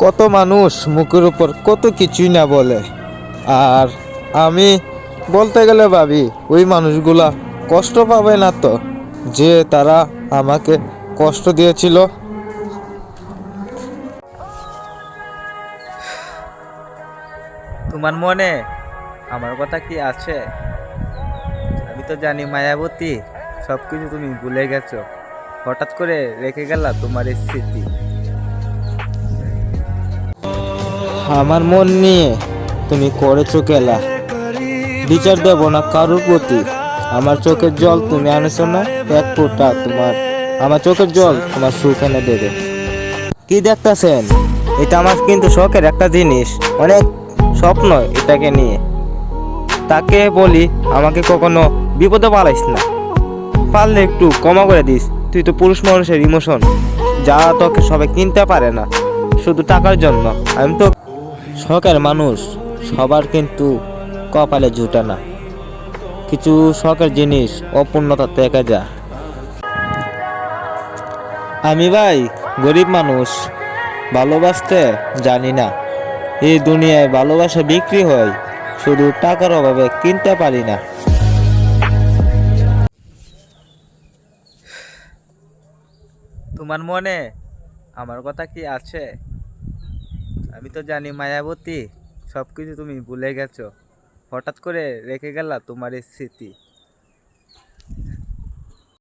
কত মানুষ মুখের উপর কত কিছুই না বলে, আর আমি বলতে গেলে ভাবি ওই মানুষগুলা কষ্ট পাবে না তো, যে তারা আমাকে কষ্ট দিয়েছিল। তোমার মনে আমার কথা কি আছে? আমি তো জানি মায়াবতী, সবকিছু তুমি ভুলে গেছো। হঠাৎ করে রেখে গেলা তোমার এই স্মৃতি। আমার মন নিয়ে তুমি করেছো খেলা, বিচার দেব না কারোর প্রতি। আমার চোখের জল তুমি আনেছো না এক ফোঁটা, আমার চোখের জল তোমার সুখ এনে দেবে। কি দেখতেছেন? এটা আমার কিন্তু শখের একটা জিনিস, অনেক স্বপ্ন এটাকে নিয়ে। তাকে বলি আমাকে কখনো বিপদে পালাইস না, পারলে একটু ক্ষমা করে দিস। তুই তো পুরুষ মানুষের ইমোশন, যা তোকে সবাই কিনতে পারে না শুধু টাকার জন্য। আমি তো শখের মানুষ, সবার কিন্তু কপালে জুটে না। কিছু শখের জিনিস অপূর্ণতা থেকে যায়। আমি ভাই গরিব মানুষ, ভালোবাসতে জানি না। এই দুনিয়ায় ভালোবাসা বিক্রি হয়, শুধু টাকার অভাবে কিনতে পারি না। তোমার মনে আমার কথা কি আছে? আমি তো জানি মায়াবতী, সবকিছু তুমি ভুলে গেছো। হঠাৎ করে রেখে গেলা তোমার এই স্মৃতি।